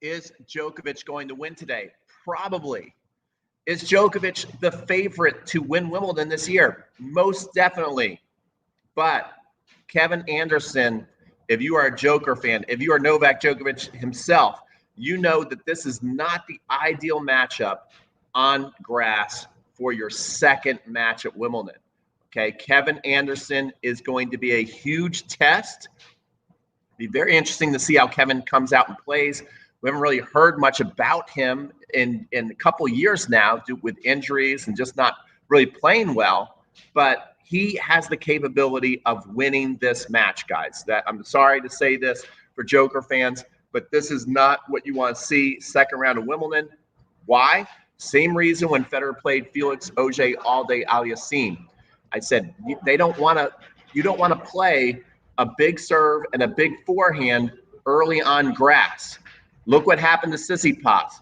Is Djokovic going to win today? Probably. Is Djokovic the favorite to win Wimbledon this year? Most definitely. But Kevin Anderson, if you are a Joker fan, if you are Novak Djokovic himself, you know that this is not the ideal matchup on grass for your second match at Wimbledon. Okay, Kevin Anderson is going to be a huge test. Be very interesting to see how Kevin comes out and plays. We haven't really heard much about him in a couple years now with injuries and just not really playing well. But he has the capability of winning this match, guys. That I'm sorry to say this for Joker fans, but this is not what you want to see second round of Wimbledon. Why? Same reason when Federer played Felix Auger-Aliassime. I said you don't want to play a big serve and a big forehand early on grass. Look what happened to Tsitsipas.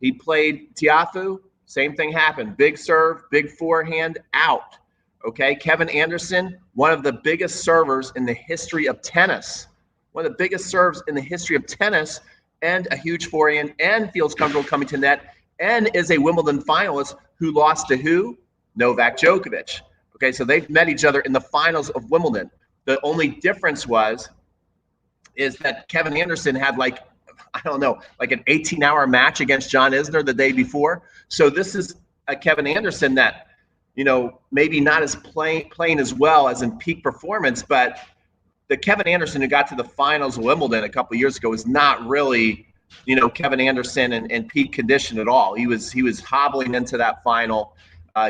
He played Tiafoe, same thing happened. Big serve, big forehand, out. Okay, Kevin Anderson, one of the biggest servers in the history of tennis. One of the biggest serves in the history of tennis, and a huge forehand, and feels comfortable coming to net, and is a Wimbledon finalist who lost to who? Novak Djokovic. Okay, so they've met each other in the finals of Wimbledon. The only difference is that Kevin Anderson had like an 18-hour match against John Isner the day before. So this is a Kevin Anderson that, maybe not as playing as well as in peak performance, but the Kevin Anderson who got to the finals of Wimbledon a couple of years ago is not really, Kevin Anderson in peak condition at all. He was hobbling into that final.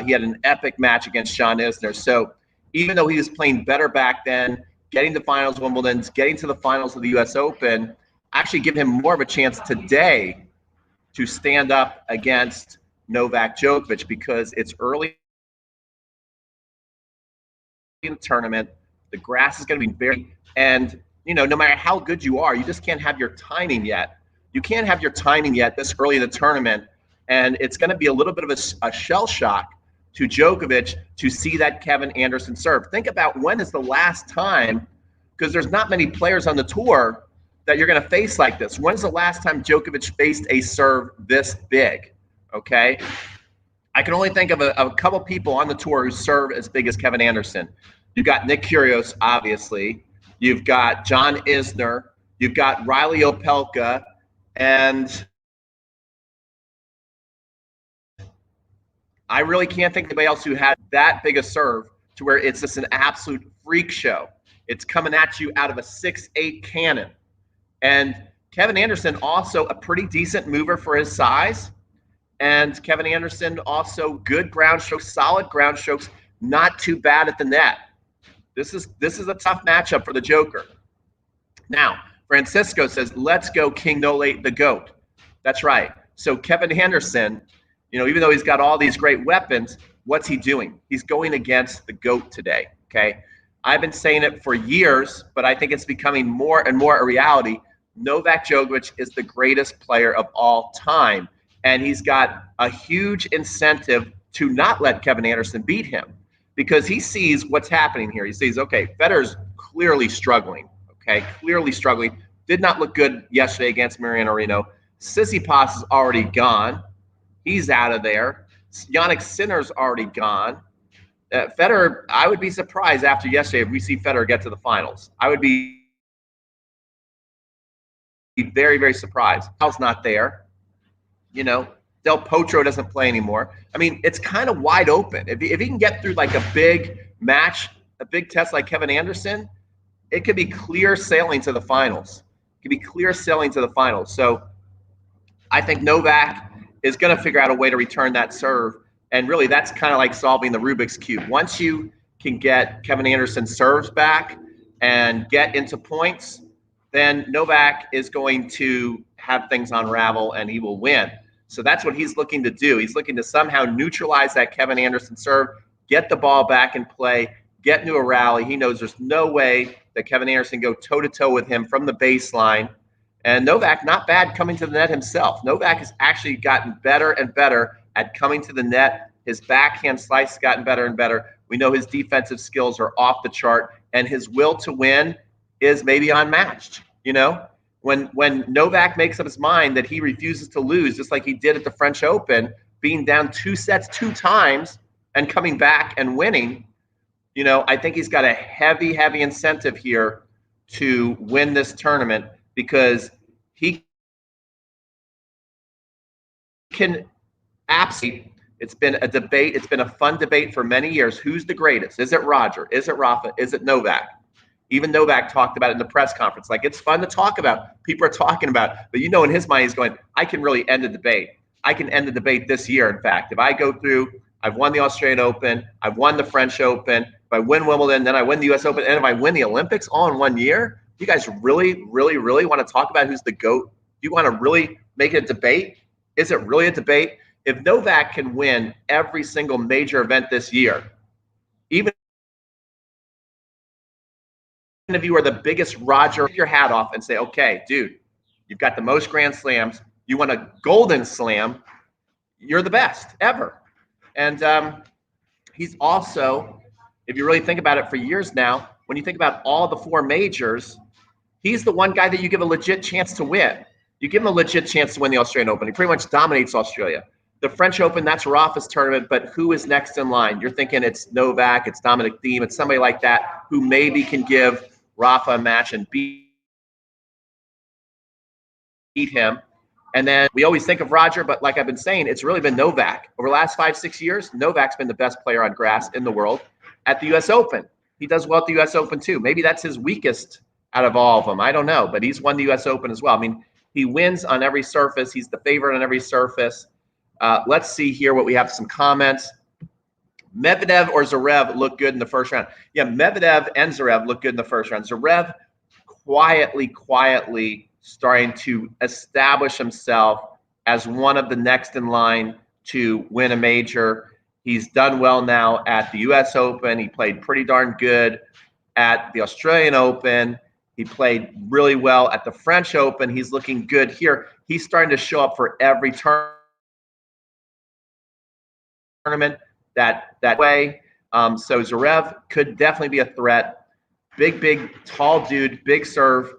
He had an epic match against John Isner. So even though he was playing better back then, getting to finals of Wimbledon, getting to the finals of the U.S. Open, actually give him more of a chance today to stand up against Novak Djokovic because it's early in the tournament. The grass is going to be very, and no matter how good you are, you just can't have your timing yet. You can't have your timing yet this early in the tournament, and it's going to be a little bit of a shell shock to Djokovic to see that Kevin Anderson serve. Think about when is the last time, because there's not many players on the tour that you're going to face like this. When's the last time Djokovic faced a serve this big? Okay. I can only think of a couple people on the tour who serve as big as Kevin Anderson. You've got Nick Kyrgios, obviously. You've got John Isner. You've got Riley Opelka. And I really can't think of anybody else who had that big a serve to where it's just an absolute freak show. It's coming at you out of a 6'8" cannon. And Kevin Anderson, also a pretty decent mover for his size. And Kevin Anderson, also good ground strokes, solid ground strokes, not too bad at the net. This is a tough matchup for the Joker. Now, Francisco says, let's go King Nole the GOAT. That's right. So Kevin Anderson, even though he's got all these great weapons, what's he doing? He's going against the GOAT today, okay? I've been saying it for years, but I think it's becoming more and more a reality. Novak Djokovic is the greatest player of all time, and he's got a huge incentive to not let Kevin Anderson beat him because he sees what's happening here. He sees, okay, Federer's clearly struggling, Did not look good yesterday against Mariano Reno. Tsitsipas is already gone. He's out of there. Jannik Sinner's already gone. Federer, I would be surprised after yesterday if we see Federer get to the finals. I would be very, very surprised. Al's not there. Del Potro doesn't play anymore. I mean, it's kind of wide open. If he can get through like a big match, a big test like Kevin Anderson, it could be clear sailing to the finals. So I think Novak is going to figure out a way to return that serve. And really, that's kind of like solving the Rubik's Cube. Once you can get Kevin Anderson's serves back and get into points, then Novak is going to have things unravel and he will win. So that's what he's looking to do. He's looking to somehow neutralize that Kevin Anderson serve, get the ball back in play, get into a rally. He knows there's no way that Kevin Anderson go toe-to-toe with him from the baseline. And Novak, not bad coming to the net himself. Novak has actually gotten better and better at coming to the net. His backhand slice has gotten better and better. We know his defensive skills are off the chart, and his will to win is maybe unmatched. When Novak makes up his mind that he refuses to lose, just like he did at the French Open, being down 2 sets 2 times and coming back and winning, I think he's got a heavy, heavy incentive here to win this tournament because he can absolutely. It's been a debate. It's been a fun debate for many years. Who's the greatest? Is it Roger? Is it Rafa? Is it Novak? Even Novak talked about it in the press conference. Like, it's fun to talk about. People are talking about, but in his mind, he's going, I can really end the debate. I can end the debate this year. In fact, if I go through, I've won the Australian Open, I've won the French Open, if I win Wimbledon, then I win the US Open, and if I win the Olympics all in 1 year, you guys really, really, really want to talk about who's the GOAT? Do you want to really make it a debate? Is it really a debate? If Novak can win every single major event this year, even if you are the biggest Roger, take your hat off and say, okay, dude, you've got the most Grand Slams. You won a Golden Slam. You're the best ever. And he's also, if you really think about it for years now, when you think about all the 4 majors, he's the one guy that you give a legit chance to win. You give him a legit chance to win the Australian Open. He pretty much dominates Australia. The French Open, that's Rafa's tournament, but who is next in line? You're thinking it's Novak, it's Dominic Thiem, it's somebody like that who maybe can give Rafa a match and beat him. And then we always think of Roger, but like I've been saying, it's really been Novak. Over the last 5-6 years, Novak's been the best player on grass in the world at the U.S. Open. He does well at the U.S. Open too. Maybe that's his weakest out of all of them. I don't know, but he's won the U.S. Open as well. I mean, he wins on every surface. He's the favorite on every surface. Let's see here what we have. Some comments. Medvedev or Zverev look good in the first round. Yeah, Medvedev and Zverev look good in the first round. Zverev quietly starting to establish himself as one of the next in line to win a major. He's done well now at the U.S. Open. He played pretty darn good at the Australian Open. He played really well at the French Open. He's looking good here. He's starting to show up for every tournament that way. So Zverev could definitely be a threat. Big, tall dude, big serve.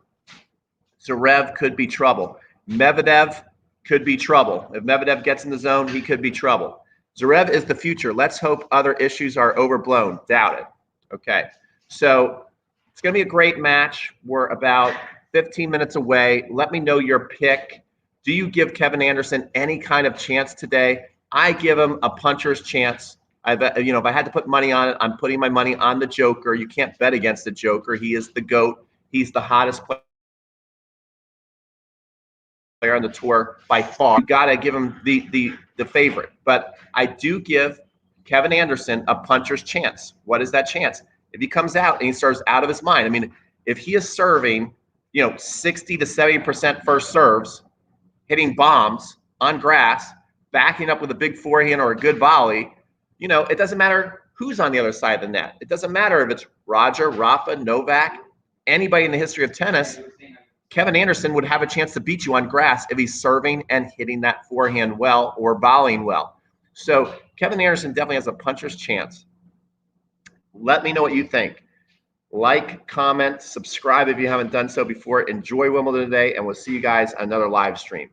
Zverev could be trouble. Medvedev could be trouble. If Medvedev gets in the zone, he could be trouble. Zverev is the future. Let's hope other issues are overblown. Doubt it. Okay. So it's going to be a great match. We're about 15 minutes away. Let me know your pick. Do you give Kevin Anderson any kind of chance today? I give him a puncher's chance. If I had to put money on it, I'm putting my money on the Joker. You can't bet against the Joker. He is the GOAT. He's the hottest player on the tour by far. You got to give him the favorite. But I do give Kevin Anderson a puncher's chance. What is that chance? If he comes out and he serves out of his mind. I mean, if he is serving, 60 to 70% first serves, hitting bombs on grass, backing up with a big forehand or a good volley, it doesn't matter who's on the other side of the net. It doesn't matter if it's Roger, Rafa, Novak, anybody in the history of tennis. Kevin Anderson would have a chance to beat you on grass if he's serving and hitting that forehand well or volleying well. So Kevin Anderson definitely has a puncher's chance. Let me know what you think. Like, comment, subscribe if you haven't done so before. Enjoy Wimbledon today, and we'll see you guys on another live stream.